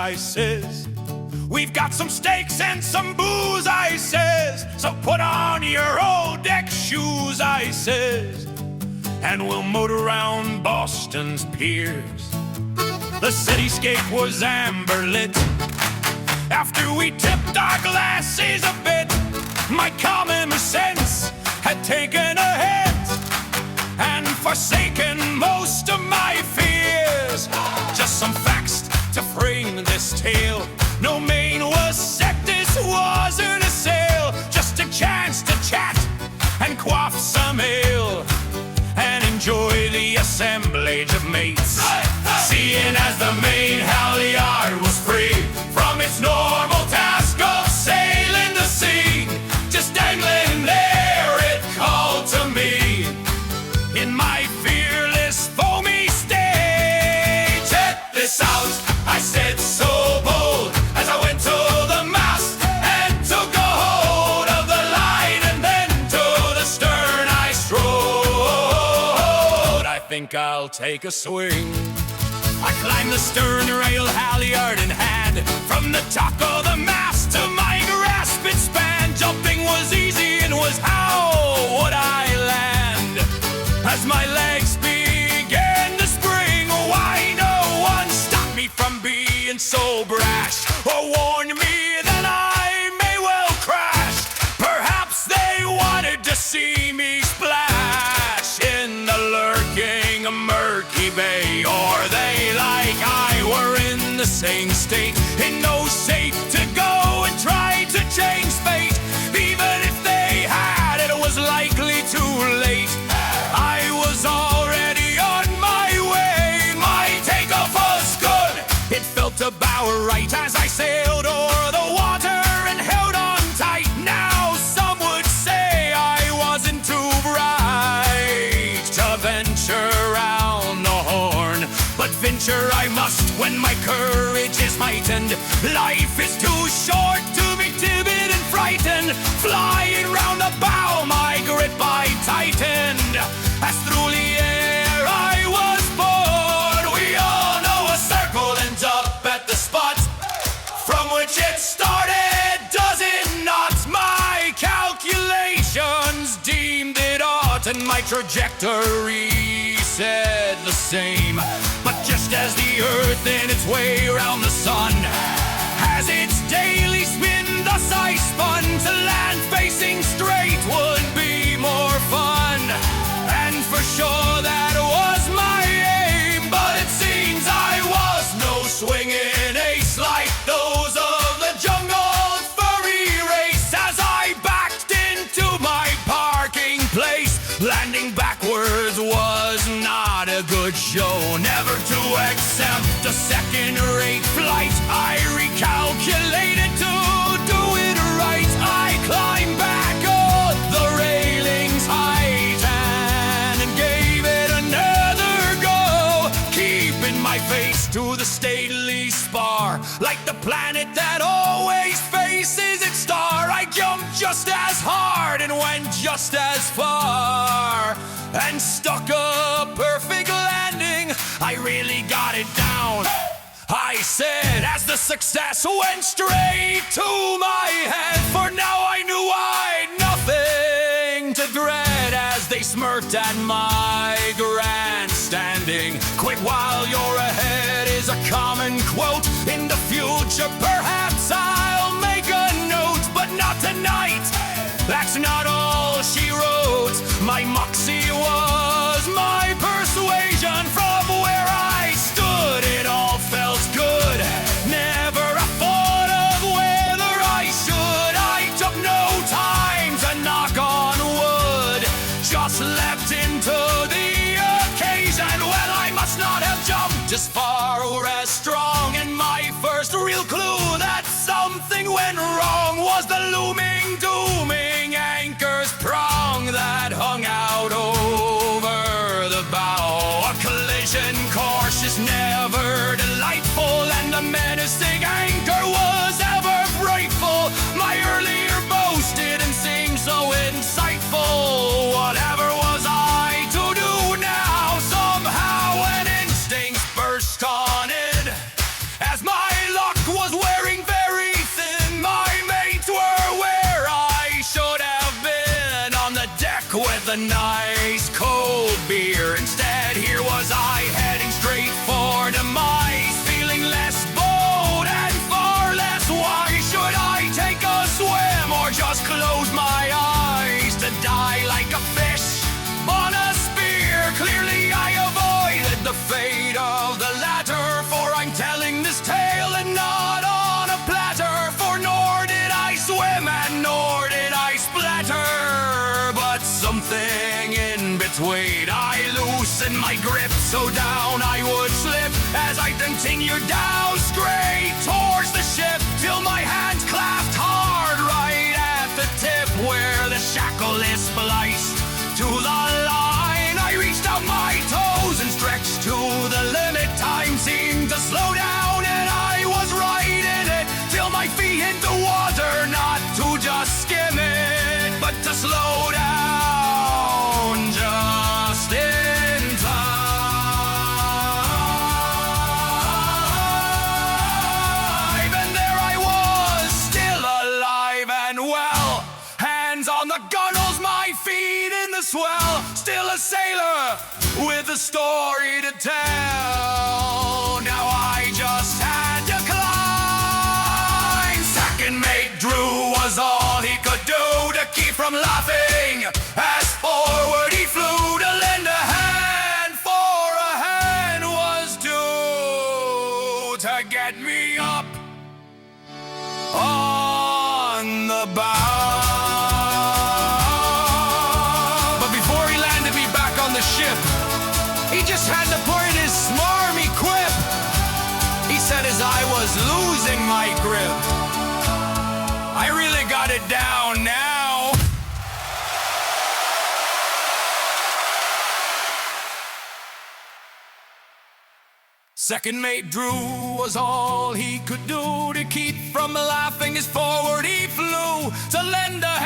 I says. We've got some steaks and some booze, I says. So put on your old deck shoes, I says. And we'll motor around Boston's piers. The cityscape was amber lit. After we tipped our glasses a bit, my common sense had taken a hit and forsaken most of my fears. Just some facts to frame this tale. No main was set, this wasn't a sale. Just a chance to chat and quaff some ale and enjoy the assemblage of mates. Seeing as the main halyard was free from its normal task of sailing the sea, just dangling there it called to me in my fearless foamy state. Check this out, I said so bold as I went to the mast and took a hold of the line, and then to the stern I strode. I think I'll take a swing. I climbed the stern rail, halyard in hand, from the top of the mast to my grasp it span. Jumping was easy, and was how would I land? As my legs began to spring, why no one stopped me from being so brash, or warned me that I may well crash. Perhaps they wanted to see me splash in the lurking murky bay, or they, like I, were in the same state, in no shape to go and try to change fate. Even if they had, it was likely too late. I was already on my way. My takeoff was good. It felt about right as I sailed o'er the water and held on tight. Now some would say I wasn't too bright to venture round the horn, but venture I must when my courage is heightened. Life is too short to be timid and frightened. Flying round the bow, my grip I tightened, as through the air I was borne. We all know a circle ends up at the spot from which it started, does it not? My calculations deemed it ought, and my trajectory said the same. But just as the earth in its way round the sun has its daily spin, thus I spun. To land facing straight would be more fun, and for sure that was my aim. But it seems I was no swinging ace like those of the jungle furry race. As I backed into my parking place, landing backwards was not a good show. Never to accept a second-rate flight, I recalculated to do it right. I climbed back on the railings height and gave it another go, keeping my face to the stately spar, like the planet that always faces its star. I jumped just as hard and went just as far, and stuck a perfect landing. I really got it down, I said, as the success went straight to my head. For now I knew I'd nothing to dread, as they smirked at my grandstanding. Quit while you're ahead is a common quote. In the future perhaps I'll make a note, but not tonight. That's not all she wrote. My moxie was my persuasion. From where I stood it all felt good. Never a thought of whether I should. I took no time to knock on wood, just leapt into the occasion. Well, I must not have jumped as far or as strong, and my first real clue that something went wrong was the looming, dooming anchor's prong that hung out over the bow. A collision course is never delightful, and the menacing anchor was ever frightful. My earlier boast didn't seem so insightful. Whatever was I to do now? Somehow an instinct burst on it, as my luck the nice cold beer. Instead, here was I heading straight for demise, feeling less bold and far less wise. Should I take a swim or just close my eyes to die like a fish on a spear? Clearly I avoided the fate of the latter, for I'm telling this tale and not on a platter. For nor did I swim and nor did I splatter, but something in between. I loosened my grip so down I would slip as I continued down straight towards the ship, till my hands clasped hard right at the tip where the shackle is spliced to the line. I reached out my toes and stretched to the limit. Time seemed to slow down and I was right in it, till my feet hit the water, not to just skim it, but to slow down just in time. And there I was, still alive and well, hands on the gunwales, my feet in the swell, still a sailor with a story to tell. Now I just had to climb. Second mate Drew was all he could do to keep from laughing as forward he flew to lend a hand, for a hand was due to get me up on the bow. But before he landed me back on the ship, he just had to put in his smarmy quip. He said as I was losing my grip, I really got it down now. Second mate Drew was all he could do to keep from laughing as forward he flew to lend a